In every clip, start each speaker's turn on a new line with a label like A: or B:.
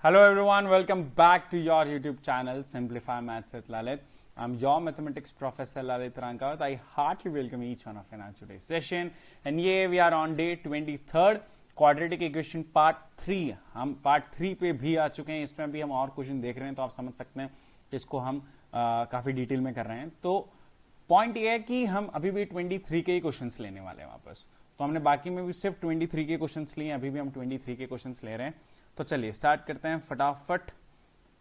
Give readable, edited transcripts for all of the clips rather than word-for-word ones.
A: Hello everyone, welcome back to your YouTube channel Simplify Maths with Lalit. I'm your mathematics professor Lalit Rankawat. I heartily welcome each one of you in today's session. And yeah, we are on day 23rd, quadratic equation part 3. हम part 3 पे भी आ चुके हैं. इसमें भी हम और question देख रहे हैं, तो आप समझ सकते हैं इसको हम काफी डिटेल में कर रहे हैं. तो पॉइंट ये है कि हम अभी भी 23 के ही क्वेश्चंस लेने वाले हैं वापस. तो हमने बाकी में भी सिर्फ 23 के क्वेश्चंस लिए, अभी भी हम 23 के क्वेश्चंस ले रहे हैं. तो चलिए स्टार्ट करते हैं फटाफट.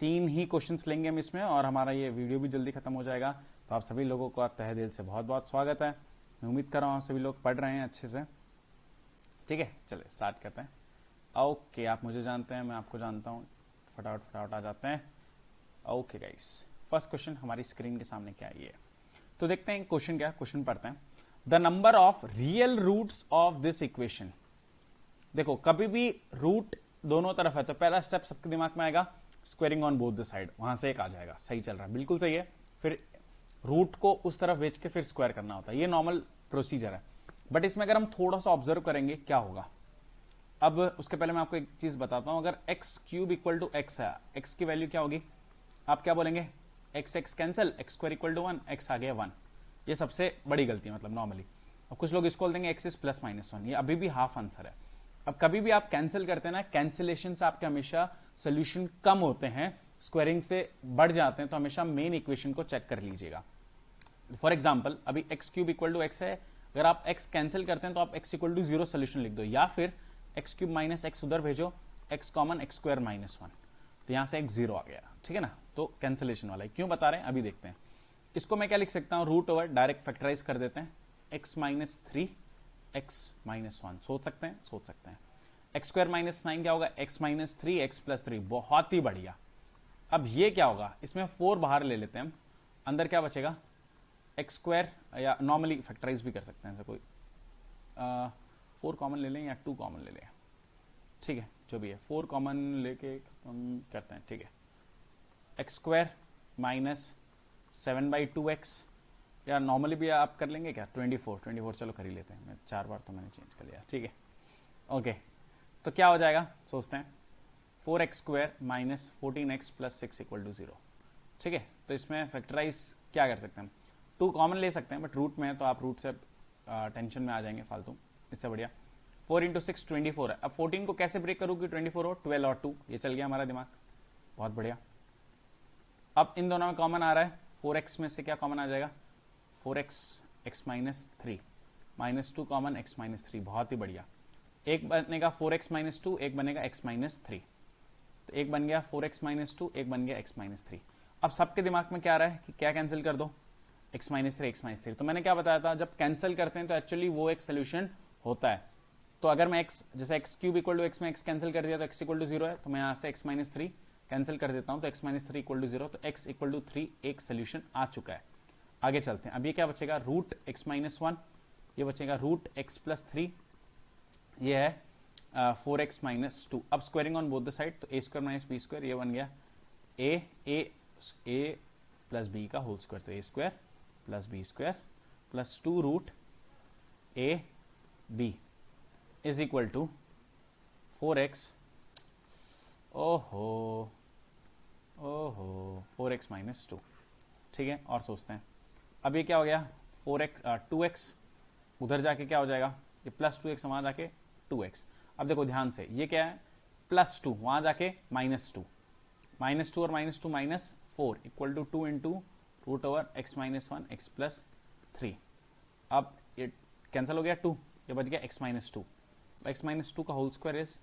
A: 3 ही क्वेश्चंस लेंगे हम इसमें और हमारा ये वीडियो भी जल्दी खत्म हो जाएगा. तो आप सभी लोगों को तहे दिल से बहुत बहुत स्वागत है. मैं उम्मीद कर रहा हूँ सभी लोग पढ़ रहे हैं अच्छे से. ठीक है, चलिए स्टार्ट करते हैं. ओके, आप मुझे जानते हैं, मैं आपको जानता हूँ. फटाफट आ जाते हैं. ओके गाइस, फर्स्ट क्वेश्चन हमारी स्क्रीन के सामने क्या है ये. तो देखते हैं क्वेश्चन क्या. क्वेश्चन पढ़ते हैं. The number of real roots of this equation. देखो, कभी भी रूट दोनों तरफ है तो पहला स्टेप सबके दिमाग में आएगा squaring on both the side. वहां से एक आ जाएगा. सही चल रहा है, बिल्कुल सही है. फिर रूट को उस तरफ भेज के फिर स्क्वायर करना होता है. ये नॉर्मल प्रोसीजर है. बट इसमें अगर हम थोड़ा सा ऑब्जर्व करेंगे क्या होगा. अब उसके पहले मैं आपको एक चीज बताता हूं. अगर X cube equal to x है, एक्स की वैल्यू क्या होगी, आप क्या बोलेंगे, X X cancel, X square equal to 1, X आ गया 1. ये सबसे बड़ी गलती है मतलब नॉर्मली. अब कुछ लोग इसको बोल देंगे एक्स इज प्लस माइनस 1. ये अभी भी हाफ आंसर है. अब कभी भी आप कैंसिल करते हैं ना, कैंसिलेशन से आपके हमेशा सोल्यूशन कम होते हैं, स्क्वायरिंग से बढ़ जाते हैं. तो हमेशा मेन इक्वेशन को चेक कर लीजिएगा. फॉर एग्जांपल अभी x cube equal to x है. अगर आप एक्स कैंसिल करते हैं तो आप एक्स इक्वल टू 0 सोल्यूशन लिख दो, या फिर एक्स क्यूब माइनस एक्स उधर भेजो, x common x square minus 1. तो यहां से एक्स 0 आ गया. ठीक है ना. तो कैंसिलेशन वाला है. क्यों बता रहे हैं अभी देखते हैं. इसको मैं क्या लिख सकता हूं, रूट ओवर डायरेक्ट फैक्टराइज कर देते हैं. X minus 3 x minus 1. सोच सकते हैं. एक्स स्क्वायर माइनस 9 क्या होगा, एक्स माइनस 3 एक्स प्लस 3. बहुत ही बढ़िया. अब ये क्या होगा, इसमें 4 बाहर ले लेते हैं हम. अंदर क्या बचेगा, एक्स स्क्वायर, या नॉर्मली फैक्टराइज भी कर सकते हैं. ऐसा कोई 4 कॉमन ले लें या 2 कॉमन ले लें. ठीक है, जो भी है 4 कॉमन लेके करते हैं. ठीक है, एक्स स्क्वायर माइनस 7/2x, या नॉर्मली भी आप कर लेंगे क्या, 24 चलो कर ही लेते हैं. मैं 4 बार तो मैंने चेंज कर लिया. ठीक है, ओके. तो क्या हो जाएगा सोचते हैं, 4x square minus 14x plus 6 equal to 0. ठीक है, तो इसमें फैक्टराइज क्या कर सकते हैं हम, 2 कॉमन ले सकते हैं. बट रूट में है तो आप रूट से टेंशन में आ जाएंगे फालतू. इससे बढ़िया 4 इंटू 6 24 है. अब 14 को कैसे ब्रेक करूँ कि 24 हो, 12 और 2. ये चल गया हमारा दिमाग. बहुत बढ़िया. अब इन दोनों में कॉमन आ रहा है, 4x में से क्या कॉमन आ जाएगा, 4x x minus 3 minus 2 common x minus 3. बहुत ही बढ़िया. एक बनेगा 4x माइनस 2, एक बनेगा x माइनस 3. तो एक बन गया 4x माइनस 2, एक बन गया x माइनस 3. अब सबके दिमाग में क्या आ रहा है कि क्या कैंसिल कर दो, x माइनस 3 x माइनस 3. तो मैंने क्या बताया था, जब कैंसिल करते हैं तो एक्चुअली वो एक सोल्यूशन होता है. तो अगर मैं x, जैसे x cube equal to x में x कैंसिल कर दिया तो x इक्वल टू 0 है. तो मैं यहाँ से x माइनस 3 कैंसिल कर देता हूँ तो x माइनस 3 इक्वल टू 0. तो x इक्वल टू 3 एक सोल्यूशन आ चुका है. आगे चलते हैं. अब ये क्या बचेगा, रूट x माइनस 1, ये बचेगा रूट x प्लस 3, ये है 4x माइनस 2. अब squaring on both the side, तो a square minus B square, ये बन गया a प्लस बी का होल स्क्वायर. तो a square plus B square plus 2 root a b is equal to 4x, ओहो 4x माइनस 2. ठीक है, और सोचते हैं. अब ये क्या हो गया, 2x उधर जाके क्या हो जाएगा, ये प्लस 2x वहां जाके 2x. अब देखो ध्यान से, ये क्या है, प्लस 2 वहां जाके माइनस 2 और minus 2 minus 4 equal to 2 into root over x minus 1 x plus 3. अब ये कैंसिल हो गया 2, ये बच गया x माइनस 2. x माइनस 2 का whole square is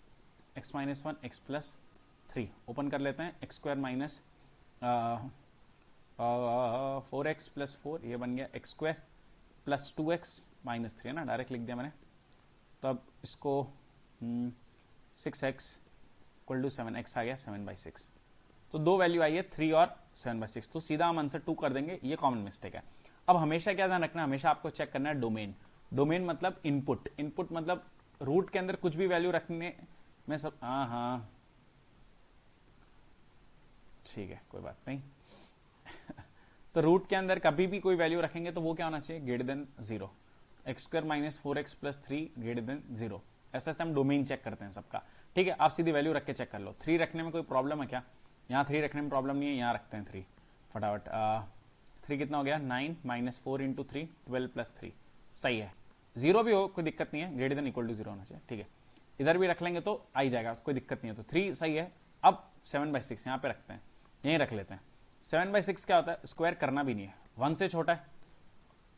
A: x minus 1 x plus 3. Open कर लेते हैं, x square minus 4x plus 4, ये बन गया x square plus 2x minus 3 है ना, डायरेक्ट लिख दिया मैंने. तो अब इसको 6x इक्वल टू 7x आ गया 7/6. तो 2 वैल्यू आई है 3 और 7/6. तो सीधा हम आंसर 2 कर देंगे. ये कॉमन मिस्टेक है. अब हमेशा क्या ध्यान रखना, हमेशा आपको चेक करना है डोमेन. डोमेन मतलब इनपुट. इनपुट मतलब रूट के अंदर कुछ भी वैल्यू रखने में सब, हाँ ठीक है कोई बात नहीं. तो रूट के अंदर कभी भी कोई वैल्यू रखेंगे तो वो क्या होना चाहिए, greater than 0. X square minus 4x plus 3 greater than 0. ऐसे हम डोमेन चेक करते हैं सबका. ठीक है, आप सीधी वैल्यू रख के चेक कर लो। 3 रखने में कोई प्रॉब्लम है क्या? यहाँ 3 रखने में प्रॉब्लम नहीं है, यहाँ रखते हैं 3 फटाफट। 3 कितना हो गया? 9 माइनस 4 इंटू 3 12 प्लस 3, सही है। 0 भी हो कोई दिक्कत नहीं है, ग्रेटर देन इक्वल टू 0 होना चाहिए, ठीक है। इधर भी रख लेंगे तो आ ही जाएगा, कोई दिक्कत नहीं है, तो 3 सही है। अब 7/6 यहाँ पे रखते हैं, यहीं रख लेते हैं। 7/6 क्या होता है? स्क्वायर करना भी नहीं है, 1 से छोटा है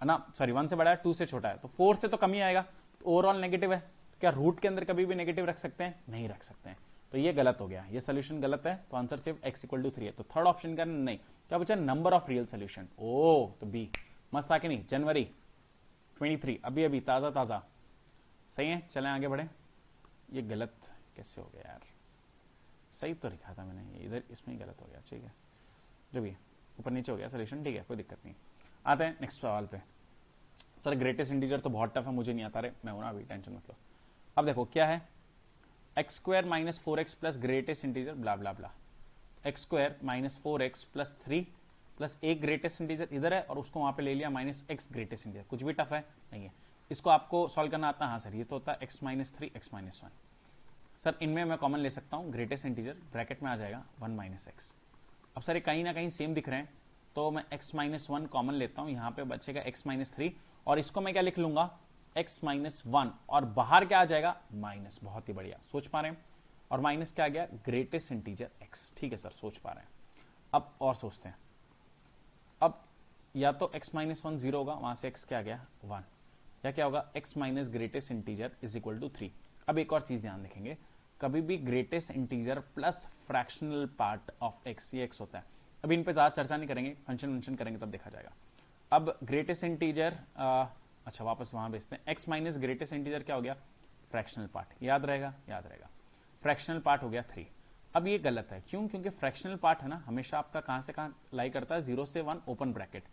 A: ना, सॉरी 1 से बड़ा है, 2 से छोटा है, तो 4 से तो कम ही आएगा, तो ओवरऑल नेगेटिव है। क्या रूट के अंदर कभी भी नेगेटिव रख सकते हैं? नहीं रख सकते हैं, तो ये गलत हो गया, ये सोल्यूशन गलत है। तो आंसर सिर्फ x इक्वल टू 3 है। तो थर्ड ऑप्शन का नहीं, क्या बचा? Number of real solution. ओ तो बी मस्त था कि नहीं? जनवरी 23 अभी अभी ताजा ताजा, सही है। चलें आगे बढ़े। ये गलत कैसे हो गया यार? सही तो लिखा था मैंने, इधर इसमें ही गलत हो गया, ठीक है, जो भी ऊपर नीचे हो गया सोल्यूशन, ठीक है, कोई दिक्कत नहीं। आते हैं नेक्स्ट सवाल पे। सर ग्रेटेस्ट इंटीजर तो बहुत टफ है, मुझे नहीं आता रे, मैं हूं ना अभी, टेंशन मत लो। अब देखो क्या है, X square minus 4x plus greatest integer blah blah blah. X square minus 4x plus 3 plus एक ग्रेटेस्ट इंटीजर इधर है और उसको वहां पे ले लिया माइनस x ग्रेटेस्ट इंटीजर। कुछ भी टफ है नहीं है, इसको आपको सॉल्व करना आता है? हाँ सर, ये तो होता है x minus 3 x minus 1। Sir इनमें मैं कॉमन ले सकता हूँ, ग्रेटेस्ट इंटीजर ब्रैकेट में आ जाएगा 1 माइनस एक्स। अब सर ये कहीं ना कहीं सेम दिख रहे हैं, तो मैं x माइनस 1 कॉमन लेता हूँ, यहाँ पे बचेगा x माइनस 3 और इसको मैं क्या लिख लूंगा? x माइनस 1 और बाहर क्या आ जाएगा? माइनस। बहुत ही बढ़िया, सोच पा रहे हैं। और माइनस क्या आ गया? Greatest integer x। ठीक है सर, सोच पा रहे हैं। अब और सोचते हैं, अब या तो x माइनस 1 0 होगा, वहां से x क्या आ गया? 1, या क्या होगा? x minus greatest integer is equal to 3। अब एक और चीज ध्यान रखेंगे, कभी भी greatest integer plus fractional part of x, ये x होता है। अभी इन पे ज्यादा चर्चा नहीं करेंगे, फंक्शन करेंगे तब देखा जाएगा। अब ग्रेटेस्ट इंटीजर, अच्छा वापस वहां भेजते हैं। x माइनस ग्रेटेस्ट इंटीजर क्या हो गया? फ्रैक्शनल पार्ट, याद रहेगा, याद रहेगा। फ्रैक्शनल पार्ट हो गया 3। अब ये गलत है, क्यों? क्योंकि फ्रैक्शनल पार्ट है ना, हमेशा आपका कहां से कहां लाई करता है? 0 से 1 ओपन ब्रैकेट।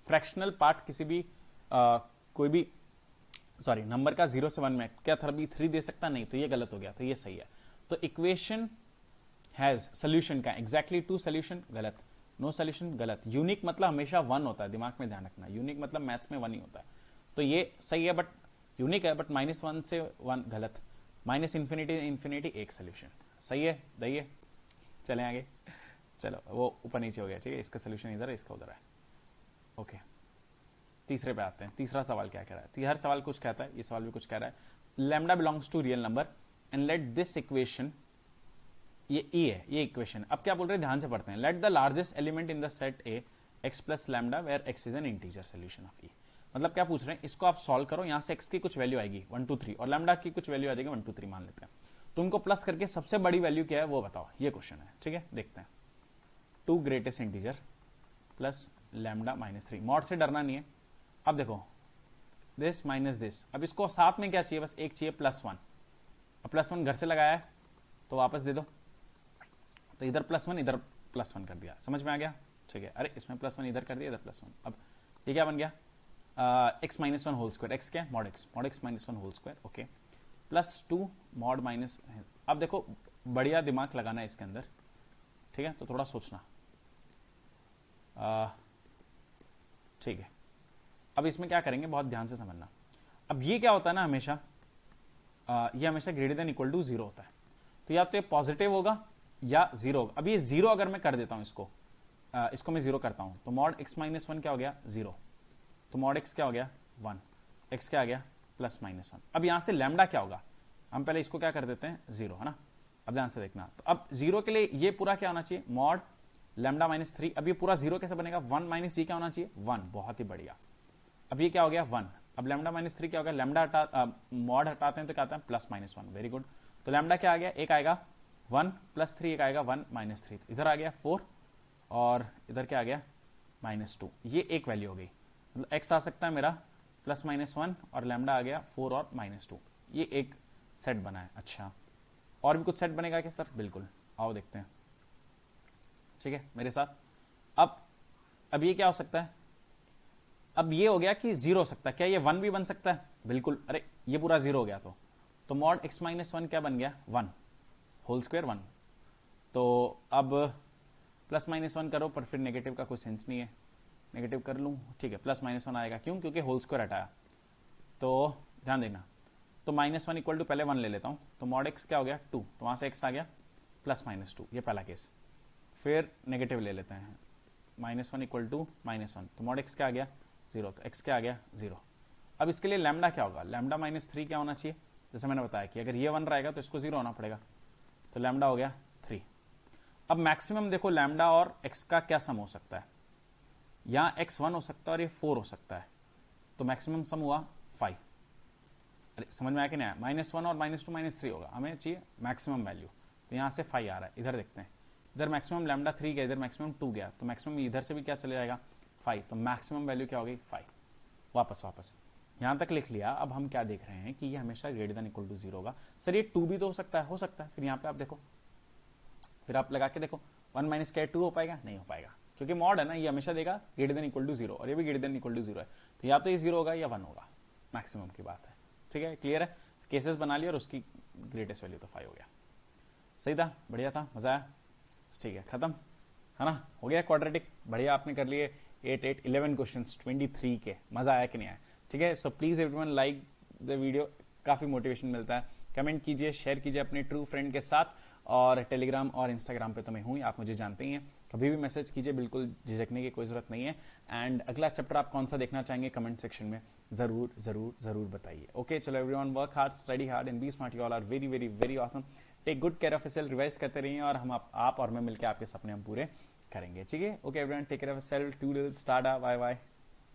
A: फ्रैक्शनल पार्ट किसी भी कोई भी सॉरी नंबर का 0 से 1 में क्या था भी 3 दे सकता? नहीं, तो ये गलत हो गया, तो ये सही है। तो इक्वेशन हैज सोल्यूशन का एग्जैक्टली 2 सोल्यूशन, गलत। नो सोल्यूशन, गलत। यूनिक मतलब हमेशा 1 होता है, दिमाग में ध्यान रखना, यूनिक मतलब मैथ्स में 1 ही होता है। तो ये सही है, बट यूनिक है, बट -1 से 1 गलत। माइनस इंफिनिटी इंफिनिटी एक सोल्यूशन, सही है, दही। चलें आगे, चलो वो ऊपर नीचे हो गया, ठीक है, इसका सोल्यूशन इधर है, इसका उधर है। ओके, तीसरे पे आते हैं। तीसरा सवाल क्या कह रहा है? हर सवाल कुछ कहता है, ये सवाल भी कुछ कह रहा है। Lambda belongs to real number and let this equation, ये ई है, ये इक्वेशन। अब क्या बोल रहे हैं, ध्यान से पढ़ते हैं। Let the largest element in the set A X plus lambda where X is an integer solution of E. मतलब क्या पूछ रहे हैं, इसको आप सॉल्व करो, यहां से एक्स की कुछ वैल्यू आएगी 1 2 3 और लैम्डा की कुछ वैल्यू आ जाएगी 1 2 3 मान लेते हैं। तो उनको प्लस करके सबसे बड़ी वैल्यू क्या है वो बताओ, ये क्वेश्चन है, ठीक है। देखते हैं, 2 greatest integer plus lambda minus 3। Mod से डरना नहीं है। अब देखो दिस माइनस दिस, अब इसको साथ में क्या चाहिए? बस एक चाहिए +1। अब +1 घर से लगाया है तो वापस दे दो, तो इधर +1 इधर +1 कर दिया, समझ में आ गया, ठीक है। अरे इसमें +1 इधर कर दिया, इधर +1। अब ये क्या बन गया? x minus 1 whole square, X क्या? Mod x minus 1 whole square, okay, +2 mod minus. अब देखो बढ़िया दिमाग लगाना है इसके अंदर, ठीक है, तो थोड़ा सोचना, ठीक है। अब इसमें क्या करेंगे, बहुत ध्यान से समझना। अब ये क्या होता है ना, हमेशा ये हमेशा ग्रेटर देन इक्वल टू 0 होता है, तो या तो ये पॉजिटिव होगा या 0 होगा। अब ये 0 अगर मैं कर देता हूं इसको मैं 0 करता हूं, तो मॉड x माइनस 1 क्या हो गया? 0। तो मॉड x क्या हो गया? 1। x क्या आ गया? +-1। अब यहां से लैम्डा क्या होगा? हम पहले इसको क्या कर देते हैं? 0, है ना। अब ध्यान से देखना, तो अब 0 के लिए ये पूरा क्या होना चाहिए? Mod lambda minus 3। अब ये पूरा 0 कैसे बनेगा? 1 माइनस ये क्या होना चाहिए? 1। बहुत ही बढ़िया। अब ये क्या हो गया? 1। अब लैम्डा माइनस 3 क्या हो गया? लैम्डा मॉड हटाते हैं तो क्या आता है? +-1। Very good. तो लैम्डा क्या आ गया? एक आएगा 1 + 3, एक आएगा 1 - 3। तो इधर आ गया 4 और इधर क्या आ गया? -2। ये एक वैल्यू हो गई, मतलब x आ सकता है मेरा +-1 और लैम्डा आ गया 4 और -2। ये एक सेट बना है। अच्छा, और भी कुछ सेट बनेगा क्या सर? बिल्कुल, आओ देखते हैं, ठीक है मेरे साथ। अब ये क्या हो सकता है? अब ये हो गया कि 0 हो सकता है, क्या ये 1 भी बन सकता है? बिल्कुल। अरे ये पूरा 0 हो गया, तो मॉड x माइनस 1 क्या बन गया? 1 होल स्क्वायर 1। तो अब +-1 करो, पर फिर नेगेटिव का कोई सेंस नहीं है, नेगेटिव कर लूं, ठीक है, +-1 आएगा। क्यों? क्योंकि होल स्क्वायर हटाया। तो ध्यान देना, तो -1 इक्वल टू पहले 1 ले लेता हूँ, तो मॉड x क्या हो गया 2, तो वहाँ से x आ गया +-2, ये पहला केस। फिर नेगेटिव ले लेते हैं, -1 इक्वल टू -1, तो मॉड x क्या आ गया 0, तो x क्या आ गया 0। अब इसके लिए लैम्डा क्या होगा, लैम्डा -3 क्या होना चाहिए, जैसे मैंने बताया कि अगर ये 1 रहेगा तो इसको 0 होना पड़ेगा, तो लैम्डा हो गया 3। अब मैक्सिमम देखो लैम्डा और x का क्या सम हो सकता है, यहाँ x 1 हो सकता है और ये 4 हो सकता है, तो मैक्सिमम सम हुआ 5। अरे समझ में आया कि नहीं आया, -1 और -2 -3 होगा, हमें चाहिए मैक्सिमम वैल्यू, तो यहाँ से 5 आ रहा है। इधर देखते हैं, इधर मैक्सिमम लैम्डा 3 गया, इधर मैक्सिमम 2 गया, तो मैक्सिमम इधर से भी क्या चले जाएगा 5, तो मैक्सिमम वैल्यू क्या हो गई 5। वापस यहाँ तक लिख लिया। अब हम क्या देख रहे हैं कि ये हमेशा ग्रेटर देन इक्वल टू 0 होगा। सर ये 2 भी तो हो सकता है। फिर यहाँ पे आप देखो, फिर आप लगा के देखो 1 माइनस क्या 2 हो पाएगा, नहीं हो पाएगा, क्योंकि मॉड है ना, ये हमेशा देगा ग्रेटर देन इक्वल टू 0 और ये भी ग्रेटर देन इक्वल टू 0 है, तो या तो ये 0 होगा या 1 होगा, मैक्सिमम की बात है। ठीक है, क्लियर है, केसेस बना लिया और उसकी ग्रेटेस्ट वैल्यू तो 5 हो गया। सही था, बढ़िया था, मजा आया। ठीक है, खत्म है ना, हो गया क्वाड्रेटिक, बढ़िया आपने कर लिए 8 8 11 क्वेश्चंस 23 के। मजा आया कि नहीं आया? ठीक है, so please everyone like the video, काफी मोटिवेशन मिलता है। कमेंट कीजिए, शेयर कीजिए अपने ट्रू फ्रेंड के साथ, और टेलीग्राम और इंस्टाग्राम पे तो मैं हूँ, आप मुझे जानते ही हैं, कभी भी मैसेज कीजिए, बिल्कुल झिझकने की कोई जरूरत नहीं है। एंड अगला चैप्टर आप कौन सा देखना चाहेंगे कमेंट सेक्शन में जरूर जरूर जरूर बताइए। ओके, चलो everyone, work hard, study hard and be smart, you all are very very very awesome. Take good care of yourself, revise करते रहिए, और हम आप और मैं मिलकर आपके सपने हम पूरे करेंगे। ठीक है, okay everyone, take care of yourself, toodles, tata, bye bye.